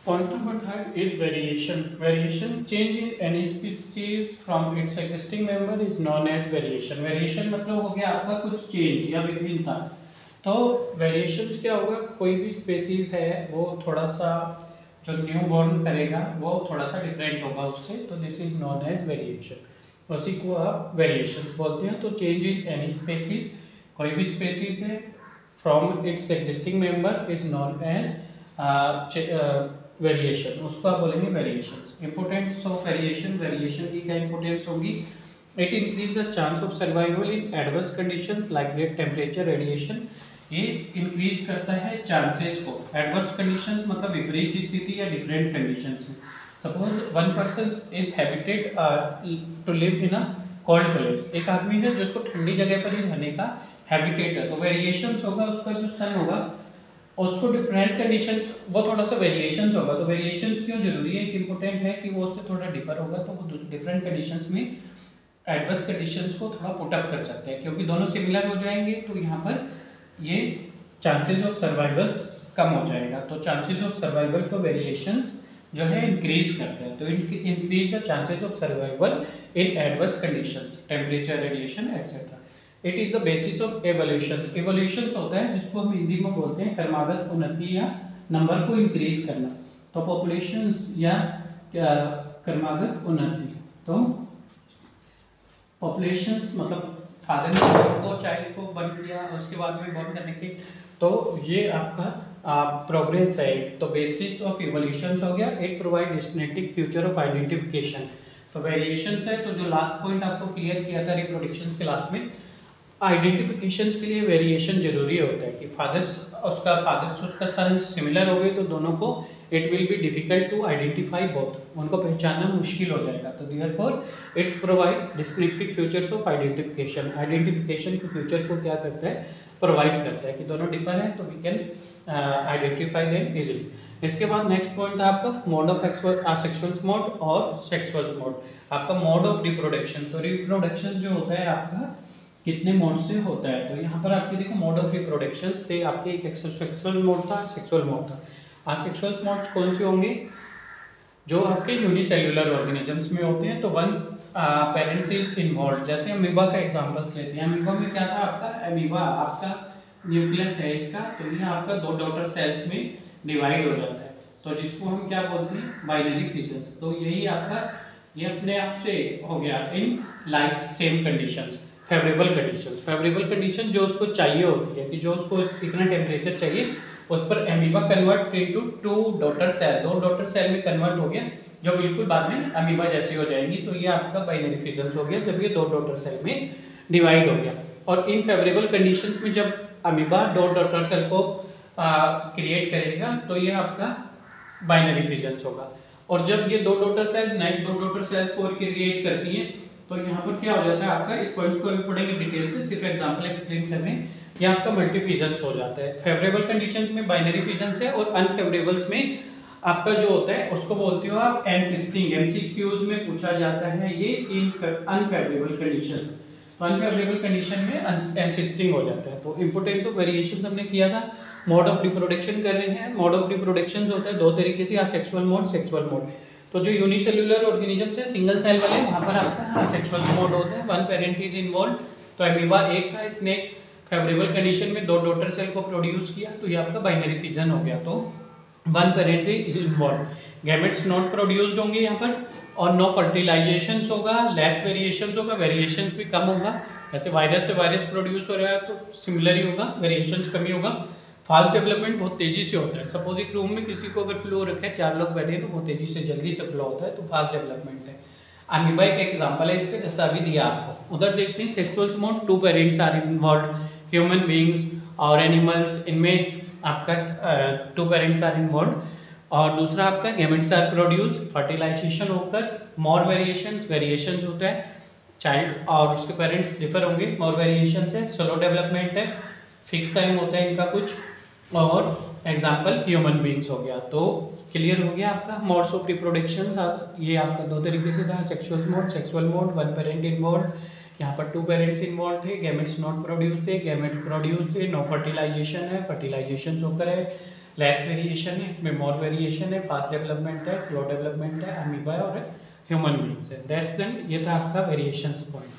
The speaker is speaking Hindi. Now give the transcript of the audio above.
Point number third is variation. Variation change in any species from its existing member is known as variation. Variation मतलब हो गया आपका कुछ चेंज या विभिन्नता। तो वेरिएशंस क्या होगा, कोई भी स्पेसीज है वो थोड़ा सा जो न्यू बॉर्न करेगा वो थोड़ा सा डिफरेंट होगा उससे, तो this is known as variation. उसी को आप वेरिएशंस बोलते हैं। तो चेंज इन एनी स्पेसीज, कोई भी स्पेसीज है from its existing member is known as variation, उसको आप बोलेंगे variations. Importance of variation, variation की क्या इंपोर्टेंस होगी? It increase the chance of survival in adverse conditions like rate temperature radiation. ये इंक्रीज करता है चांसेस को। एडवर्स कंडीशंस मतलब विपरीत स्थिति या डिफरेंट कंडीशंस में। Suppose one person is habited to live in a cold place, एक आदमी है जिसको ठंडी जगह पर ही रहने का हैबिटेट है, तो वेरिएशंस होगा उसका जो सन होगा उसको डिफरेंट कंडीशन, वो थोड़ा सा वेरिएशंस होगा। तो वेरिएशंस क्यों जरूरी है, कि इंपॉर्टेंट है कि वो उससे थोड़ा डिफर होगा, तो वो डिफरेंट कंडीशंस में एडवर्स कंडीशंस को थोड़ा पुट अप कर सकते हैं। क्योंकि दोनों सिमिलर हो जाएंगे तो यहाँ पर ये चांसेस ऑफ सर्वाइवल कम हो जाएगा। तो चांसेस ऑफ सर्वाइवल को वेरिएशंस जो है इंक्रीज करते हैं। तो increase the chances of survival in adverse conditions, temperature, radiation etcetera. It is the basis of evolutions. Evolutions होता है जिसको हम हिंदी में बोलते हैं क्रमागत उन्नति या नंबर को इंक्रीज करना। तो पॉपुलेशन या क्रमागत उन्नति, तो पॉपुलेशंस मतलब फादर ने को चाइल्ड को बर्न किया, उसके बाद में बर्न करने की, तो ये आपका प्रोग्रेस है। तो बेसिस ऑफ इवोल्यूशंस हो गया। It provide discriminative future of identification. तो वेरिएशंस है, तो जो लास्ट पॉइंट आपको क्लियर किया था रिप्रोडक्शंस के लास्ट में, आइडेंटिफिकेशंस के लिए वेरिएशन जरूरी होता है कि फादर्स उसका सन सिमिलर हो गए तो दोनों को it will be difficult to identify both, उनको पहचानना मुश्किल हो जाएगा। तो therefore it's provide descriptive features of identification. Identification के फ्यूचर को क्या करता है, प्रोवाइड करता है कि दोनों डिफर हैं तो we can identify them easily. इसके बाद नेक्स्ट पॉइंट था आपका मोड ऑफ सेक्सुअल मोड और सेक्सुअल मोड। आपका मोड ऑफ रिप्रोडक्शन, तो रिप्रोडक्शन जो होता है आपका कितने मोड से होता है। तो यहाँ पर आपके देखो मोड ऑफ रिप्रोडक्शन थे आपके, एक सेक्सुअल मोड था, सेक्सुअल मोड था। सेक्सुअल मोड्स कौन से होंगे, जो आपके यूनिसेल्युलर ऑर्गेनिजम्स में होते हैं। तो वन पेरेंट्स इज इन्वॉल्व, जैसे अमीबा का एग्जांपल्स लेते हैं। अमीबा में क्या था आपका, अमीबा आपका न्यूक्लियस है इसका, तो ये आपका दो डॉटर सेल्स में डिवाइड हो जाता है, तो जिसको हम क्या बोलते हैं, बाइनरी फिजन्स। तो यही आपका ये अपने आप से हो गया in like same conditions, favourable conditions. Favourable condition जो उसको चाहिए होती है कि जो उसको इतना टेम्परेचर चाहिए, उस पर amoeba convert into two daughter cell, दो डॉटर सेल में कन्वर्ट हो गया, जो बिल्कुल बाद में अमीबा जैसी हो जाएंगी। तो ये आपका बाइनरी फिजन्स हो गया जब ये दो डॉटर सेल में डिवाइड हो गया। और इन फेवरेबल कंडीशंस में जब अमीबा दो डॉटर सेल को क्रिएट करेगा तो ये आपका बाइनरी फिजन्स होगा। और जब ये दो डॉटर सेल नेक्स्ट दो डॉटर सेल्स को क्रिएट करती है, तो यहाँ पर क्या हो जाता है आपका, इस पॉइंट्स को भी पढ़ेंगे डिटेल से, सिर्फ एग्जांपल एक्सप्लेन करने, ये आपका मल्टी फिजन्स हो जाता है। फेवरेबल कंडीशंस में बाइनरी फिजन्स है, और अनफेवरेबल्स में आपका जो होता है उसको बोलते हो आप एनसिस्टिंग। एमसीक्यूज में पूछा जाता है ये अनफेवरेबल कंडीशंस। तो अनफेवरेबल कंडीशन में एनसिस्टिंग हो जाता है। तो इंपोर्टेंस ऑफ वेरिएशंस हमने किया था। मोड ऑफ रिप्रोडक्शन कर रहे हैं। मोड ऑफ रिप्रोडक्शन होता है दो तरीके से, सेक्सुअल मोड, सेक्सुअल मोड। तो जो यूनिसेल्युलर ऑर्गेनिजम्स है सिंगल सेल वाले, वहाँ पर आपका सेक्सुअल मोड होता है, वन पेरेंट इज इन्वॉल्व। तो अमीबा एक था, इसने फेवरेबल कंडीशन में दो डॉटर सेल को प्रोड्यूस किया, तो ये आपका बाइनरी फिजन हो गया, तो one parent is involve. Gametes not produced होंगे यहाँ पर, और नो फर्टिलाइजेशन होगा, लेस वेरिएशन होगा, वेरिएशन भी कम होगा। जैसे वायरस से वायरस प्रोड्यूस हो रहा है तो सिमिलर ही होगा, वेरिएशन कम ही होगा। फास्ट डेवलपमेंट बहुत तेजी से होता है। सपोज एक रूम में किसी को अगर फ्लो रखे, चार लोग बैठे हैं, तो बहुत तेजी से जल्दी से फ्लो होता है, तो फास्ट डेवलपमेंट है। अमीबा एक एग्जांपल है इसका, जैसा अभी दिया आपको। उधर देखते हैं sexual mode, two parents are involve, human beings और एनिमल्स, इनमें आपका टू पेरेंट्स आर इन्वॉल्व। और दूसरा आपका गैमेट्स आर प्रोड्यूस, फर्टिलाइजेशन होकर मोर वेरिएशंस होता है, चाइल्ड और उसके पेरेंट्स डिफर होंगे, मोर वेरिएशंस है। स्लो डेवलपमेंट है, फिक्स टाइम होता है इनका कुछ। और एग्जाम्पल ह्यूमन बींग्स हो गया। तो क्लियर हो गया आपका मोड्स ऑफ रिप्रोडक्शन। ये आपका दो तरीके से था, sexual mode, one parent involve, यहाँ पर टू पेरेंट्स इन्वॉल्व थे, गैमेट्स नॉट प्रोड्यूस थे, गैमेट प्रोड्यूस थे, नो फर्टिलाइजेशन है, फर्टिलाइजेशन होकर है, लेस वेरिएशन है, इसमें मोर वेरिएशन है, फास्ट डेवलपमेंट है, स्लो डेवलपमेंट है, अमीबा और ह्यूमन बींग्स है। दैट्स देन ये था आपका वेरिएशंस पॉइंट।